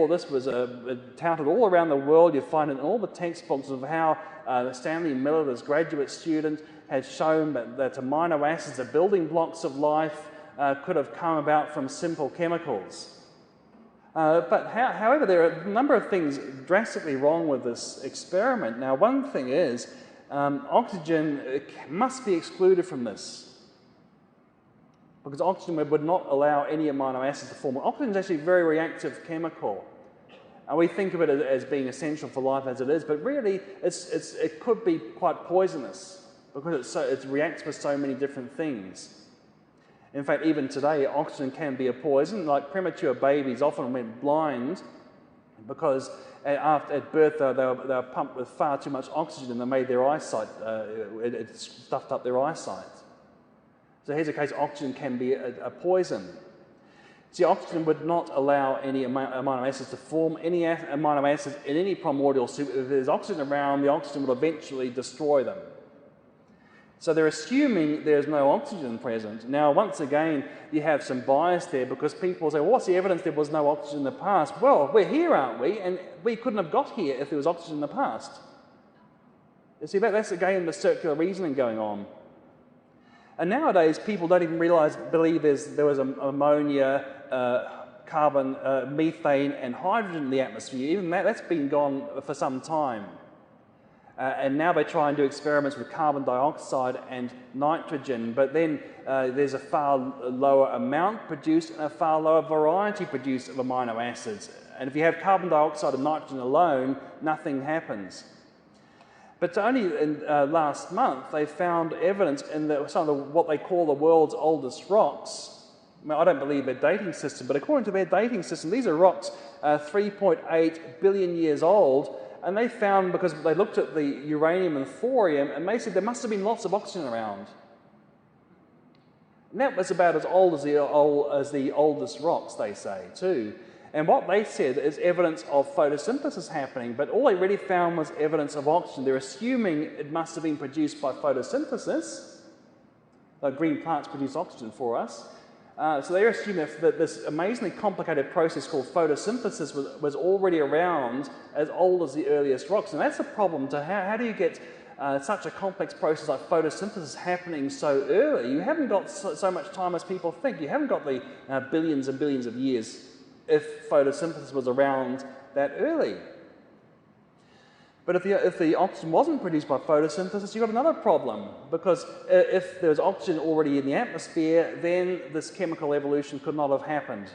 this was touted all around the world. You find it in all the textbooks of how Stanley Miller, this graduate student, had shown that amino acids, the building blocks of life, could have come about from simple chemicals. However, there are a number of things drastically wrong with this experiment. Now, one thing is oxygen must be excluded from this, because oxygen would not allow any amino acids to form. Oxygen is actually a very reactive chemical, and we think of it as being essential for life as it is, but really it could be quite poisonous because it reacts with so many different things. In fact, even today, oxygen can be a poison. Like premature babies often went blind because at birth they were pumped with far too much oxygen and they made their eyesight, it stuffed up their eyesight. So here's a case oxygen can be a poison. See, oxygen would not allow any amino acids to form. Any amino acids in any primordial soup, if there's oxygen around, the oxygen will eventually destroy them. So they're assuming there's no oxygen present. Now, once again, you have some bias there because people say, well, what's the evidence there was no oxygen in the past? Well, we're here, aren't we? And we couldn't have got here if there was oxygen in the past. You see, that's again the circular reasoning going on. And nowadays, people don't even believe there was ammonia, carbon, methane, and hydrogen in the atmosphere. Even that's been gone for some time. And now they try and do experiments with carbon dioxide and nitrogen, but then there's a far lower amount produced and a far lower variety produced of amino acids. And if you have carbon dioxide and nitrogen alone, nothing happens. But only in last month, they found evidence in some of what they call the world's oldest rocks. I mean, I don't believe their dating system, but according to their dating system, these are rocks 3.8 billion years old. And they found, because they looked at the uranium and thorium, and they said there must have been lots of oxygen around. And that was about as old as the oldest rocks, they say, too. And what they said is evidence of photosynthesis happening, but all they really found was evidence of oxygen. They're assuming it must have been produced by photosynthesis. Green plants produce oxygen for us. So they're assuming that this amazingly complicated process called photosynthesis was already around as old as the earliest rocks. And that's a problem. How do you get such a complex process like photosynthesis happening so early? You haven't got so much time as people think. You haven't got the billions and billions of years if photosynthesis was around that early. But if the oxygen wasn't produced by photosynthesis, you've got another problem, because if there was oxygen already in the atmosphere, then this chemical evolution could not have happened.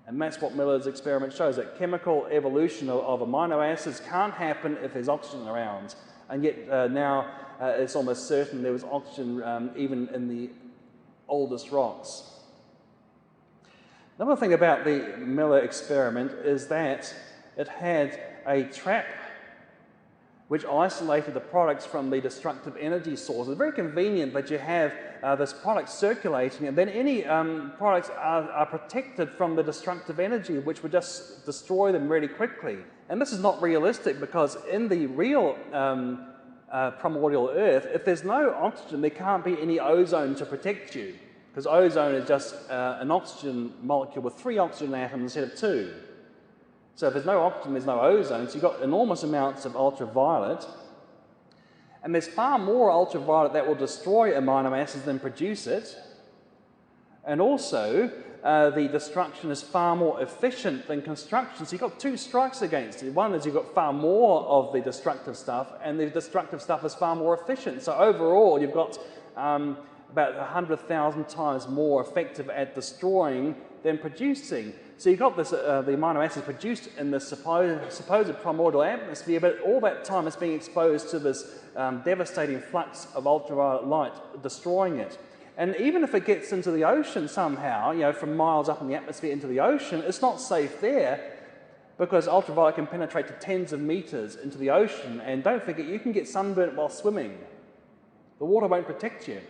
And that's what Miller's experiment shows, that chemical evolution of amino acids can't happen if there's oxygen around. And yet now it's almost certain there was oxygen even in the oldest rocks. Another thing about the Miller experiment is that it had a trap which isolated the products from the destructive energy source. It's very convenient that you have this product circulating, and then any products are protected from the destructive energy, which would just destroy them really quickly. And this is not realistic, because in the real primordial Earth, if there's no oxygen, there can't be any ozone to protect you, because ozone is just an oxygen molecule with 3 oxygen atoms instead of 2. So if there's no oxygen, there's no ozone, so you've got enormous amounts of ultraviolet. And there's far more ultraviolet that will destroy amino acids than produce it. And also, the destruction is far more efficient than construction. So you've got 2 strikes against it. One is you've got far more of the destructive stuff, and the destructive stuff is far more efficient. So overall, you've got about 100,000 times more effective at destroying than producing. So you've got this, the amino acids produced in the supposed primordial atmosphere, but all that time it's being exposed to this devastating flux of ultraviolet light, destroying it. And even if it gets into the ocean somehow, from miles up in the atmosphere into the ocean, it's not safe there, because ultraviolet can penetrate to tens of meters into the ocean. And don't forget, you can get sunburnt while swimming. The water won't protect you.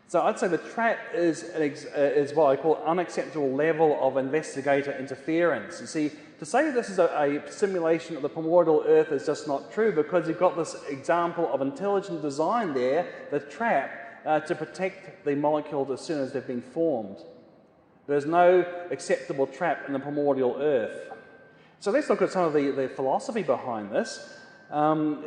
So I'd say the trap is what I call unacceptable level of investigator interference. You see, to say this is a simulation of the primordial Earth is just not true, because you've got this example of intelligent design there, the trap, to protect the molecules as soon as they've been formed. There's no acceptable trap in the primordial Earth. So let's look at some of the philosophy behind this.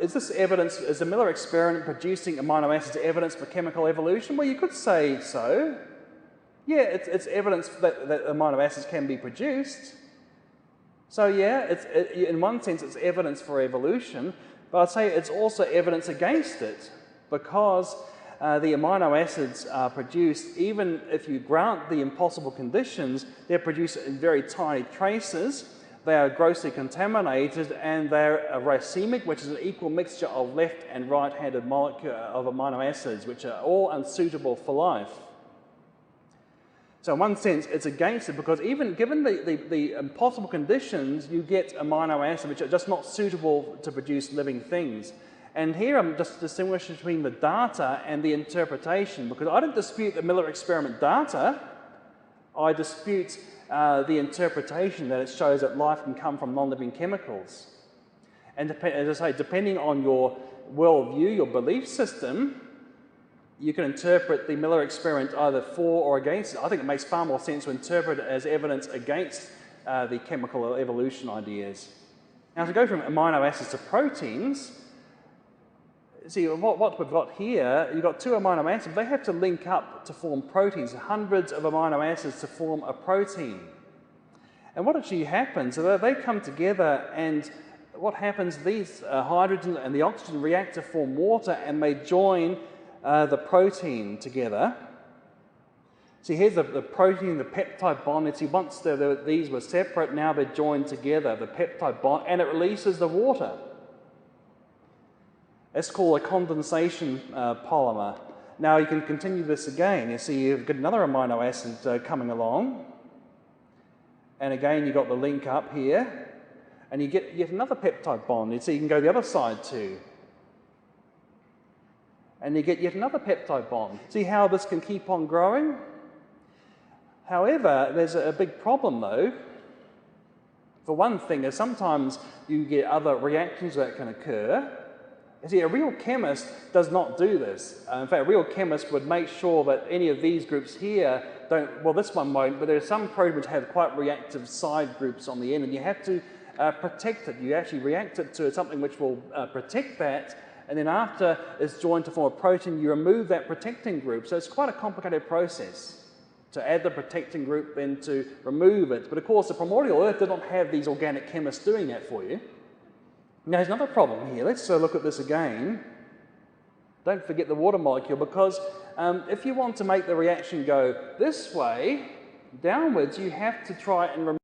Is this evidence, is the Miller experiment producing amino acids evidence for chemical evolution? Well, you could say so. Yeah, it's evidence that amino acids can be produced. So yeah, in one sense it's evidence for evolution, but I'd say it's also evidence against it, because the amino acids are produced, even if you grant the impossible conditions, they're produced in very tiny traces. They are grossly contaminated, and they're racemic, which is an equal mixture of left and right-handed molecule of amino acids, which are all unsuitable for life. So in one sense, it's against it, because even given the impossible conditions, you get amino acids which are just not suitable to produce living things. And here I'm just distinguishing between the data and the interpretation, because I don't dispute the Miller experiment data. I dispute the interpretation that it shows that life can come from non-living chemicals. And as I say, depending on your worldview, your belief system, you can interpret the Miller experiment either for or against it. I think it makes far more sense to interpret it as evidence against the chemical evolution ideas. Now, to go from amino acids to proteins, see what we've got here, you've got two amino acids. They have to link up to form proteins, hundreds of amino acids to form a protein. And what actually happens, they come together, and what happens, these hydrogen and the oxygen react to form water, and they join the protein together. See, here's the protein, the peptide bond. And see, once these were separate, now they're joined together, the peptide bond, and it releases the water. It's called a condensation polymer. Now you can continue this again. You see, you've got another amino acid coming along, and again you've got the link up here, and you get yet another peptide bond. You see, you can go the other side too, and you get yet another peptide bond. See how this can keep on growing? However, there's a big problem though. For one thing, is sometimes you get other reactions that can occur. You see, a real chemist does not do this. In fact, a real chemist would make sure that any of these groups here don't, well, this one won't, but there are some proteins which have quite reactive side groups on the end, and you have to protect it. You actually react it to something which will protect that, and then after it's joined to form a protein, you remove that protecting group. So it's quite a complicated process to add the protecting group, then to remove it. But of course, the primordial Earth did not have these organic chemists doing that for you. Now, there's another problem here. Let's look at this again. Don't forget the water molecule, because if you want to make the reaction go this way, downwards, you have to try and remove